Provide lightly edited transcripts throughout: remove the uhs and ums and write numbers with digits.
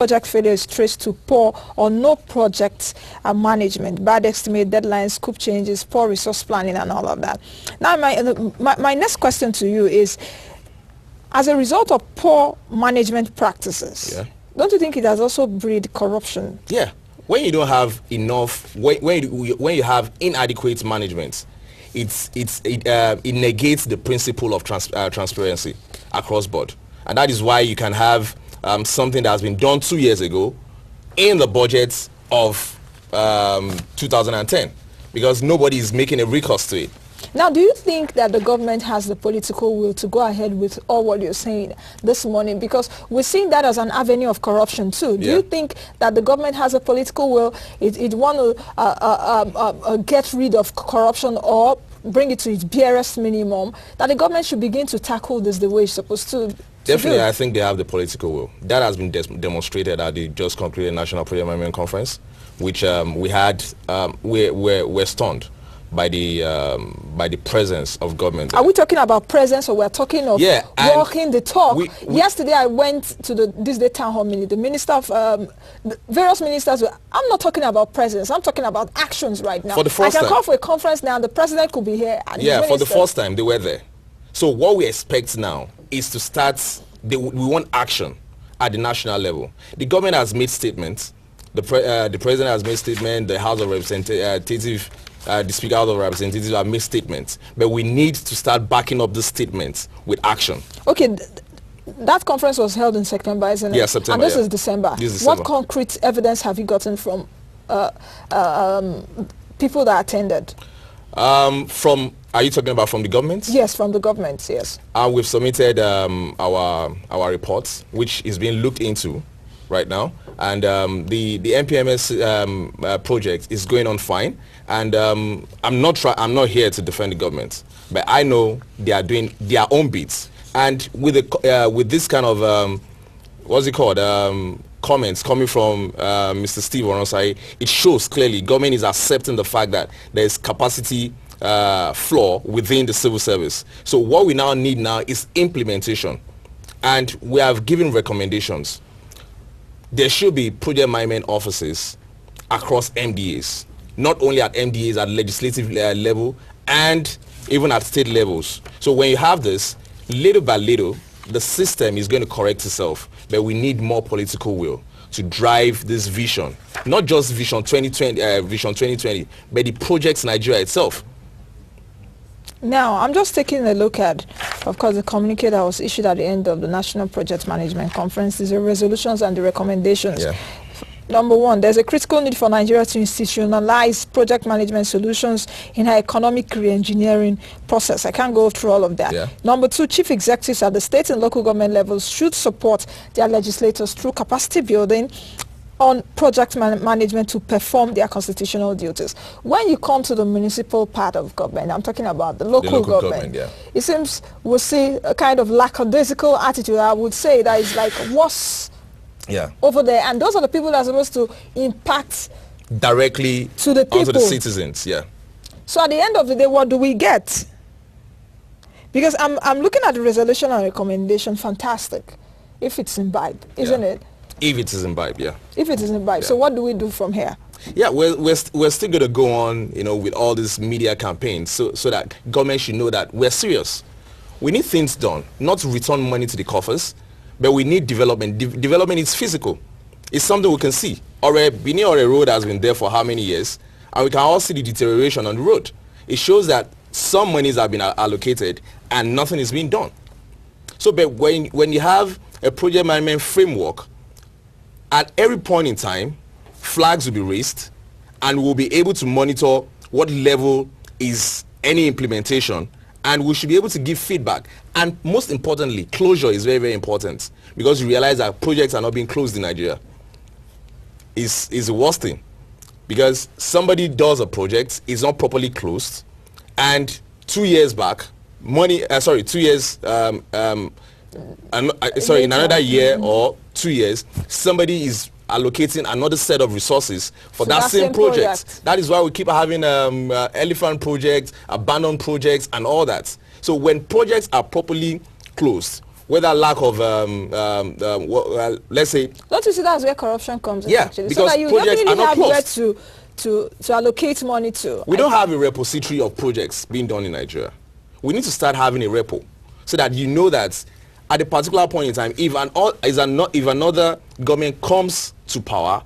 Project failure is traced to poor or no project management, bad estimate, deadlines, scope changes, poor resource planning, and all of that. Now, my next question to you is, as a result of poor management practices, don't you think it has also breed corruption? Yeah. When you don't have enough, when you have inadequate management, it negates the principle of transparency across board, and that is why you can have something that has been done 2 years ago in the budget of 2010, because nobody is making a recourse to it. Now, do you think that the government has the political will to go ahead with all what you're saying this morning? Because we're seeing that as an avenue of corruption too. Do you think that the government has a political will? It want to get rid of corruption or bring it to its barest minimum, that the government should begin to tackle this the way it's supposed to? Definitely, I think they have the political will. That has been demonstrated at the just concluded National Project Management Conference, which we're stunned by the presence of government. Are we talking about presence, or we're talking of walking the talk? Yesterday I went to this day town hall meeting. The minister of various ministers I'm not talking about presence, I'm talking about actions right now. For the first I can call for a conference now, the president could be here. And for the first time they were there. So what we expect now is to start, we want action at the national level. The government has made statements, the president has made statements, the House of Representatives, the Speaker of the Representatives have made statements, but we need to start backing up the statements with action. Okay, that conference was held in September, isn't it? Yeah, September. And this is December. What concrete evidence have you gotten from people that attended? Are you talking about from the government? Yes, from the government, yes. We've submitted our reports, which is being looked into right now, and the NPMS project is going on fine. And I'm not here to defend the government, but I know they are doing their own bits. And with this kind of what's it called, comments coming from Mr. Steve Onosai, it shows clearly government is accepting the fact that there is capacity flaw within the civil service. So what we now need now is implementation, and we have given recommendations. There should be project management offices across MDAs, not only at MDAs, at legislative level and even at state levels. So when you have this, little by little, the system is going to correct itself, but we need more political will to drive this vision, not just Vision 2020, but the projects Nigeria itself. Now, I'm just taking a look at, of course, the communique that was issued at the end of the National Project Management Conference. These are resolutions and the recommendations. Number one, there's a critical need for Nigeria to institutionalize project management solutions in her economic re-engineering process. I can't go through all of that. Number two, chief executives at the state and local government levels should support their legislators through capacity building on project management to perform their constitutional duties. When you come to the municipal part of government, I'm talking about the local government, it seems we'll see a kind of lackadaisical attitude. I would say that is like worse over there, and those are the people that are supposed to impact directly to the people, onto the citizens. So at the end of the day, what do we get? Because I'm looking at the resolution and recommendation. Fantastic, if it's imbibed, isn't it? If it is imbibed, If it is imbibed. So what do we do from here? We're still going to go on, with all these media campaigns, so that government should know that we're serious. We need things done, not to return money to the coffers, but we need development. Development is physical. It's something we can see. Benin Ore Road has been there for how many years? And we can all see the deterioration on the road. It shows that some monies have been allocated and nothing is being done. So but when you have a project management framework, at every point in time, flags will be raised, and we'll be able to monitor what level is any implementation, and we should be able to give feedback. And most importantly, closure is very, very important, because you realize that projects are not being closed in Nigeria. Is the worst thing, because somebody does a project, is not properly closed, and 2 years back, in another year or 2 years, somebody is allocating another set of resources for that same project. That is why we keep having elephant projects, abandoned projects, and all that. So when projects are properly closed, whether lack of, let's say... Don't you see that's where corruption comes in, yeah, actually? because so that you projects don't are really not have where closed. to allocate money to. We don't have a repository of projects being done in Nigeria. We need to start having a repo so that you know that at a particular point in time, if another government comes to power,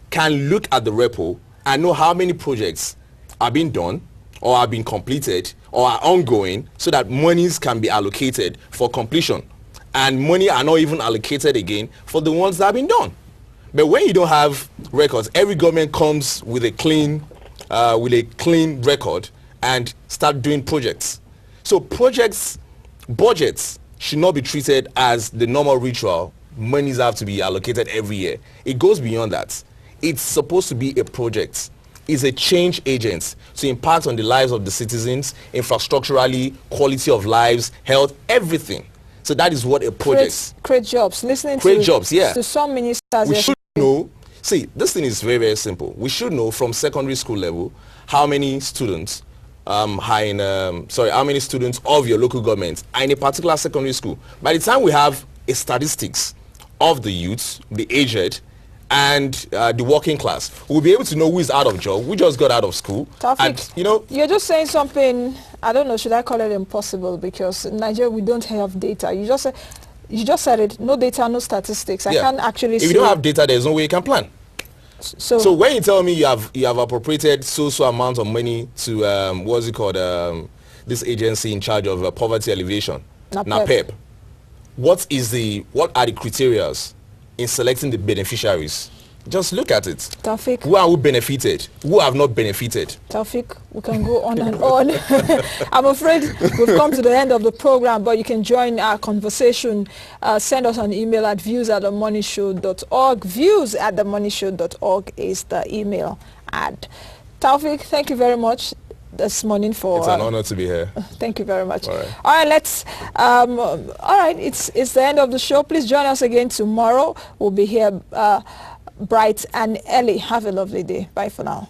can look at the repo and know how many projects are being done or are being completed or are ongoing, so that monies can be allocated for completion. And money are not even allocated again for the ones that have been done. But when you don't have records, every government comes with a clean record and start doing projects. So projects, budgets should not be treated as the normal ritual. Monies have to be allocated every year. It goes beyond that. It's supposed to be a project. It's a change agent to impact on the lives of the citizens, infrastructurally, quality of lives, health, everything. So that is what a project. Create jobs. Listening create jobs, yeah. to some ministers. We should know. See, this thing is very, very simple. We should know from secondary school level how many students how many students of your local government are in a particular secondary school. By the time we have a statistics of the youths, the aged, and the working class, we'll be able to know who is out of job, who just got out of school. Taopheek, and, you know, you're just saying something, I don't know, should I call it impossible? Because in Nigeria, we don't have data. You just said it, no data, no statistics. I can't actually see. If you don't have data, there's no way you can plan. So when you tell me you have appropriated so amount of money to what's it called, this agency in charge of poverty alleviation, NAPEP, what are the criteria in selecting the beneficiaries? Just look at it. Taopheek, who are who benefited? Who have not benefited? Taopheek, we can go on and on. I'm afraid we've come to the end of the program, but you can join our conversation. Send us an email at views@themoneyshow.org. Views@themoneyshow.org is the email ad. Taopheek, thank you very much this morning for... It's an honor to be here. Thank you very much. All right, let's... all right, it's the end of the show. Please join us again tomorrow. We'll be here bright and early. Have a lovely day. Bye for now.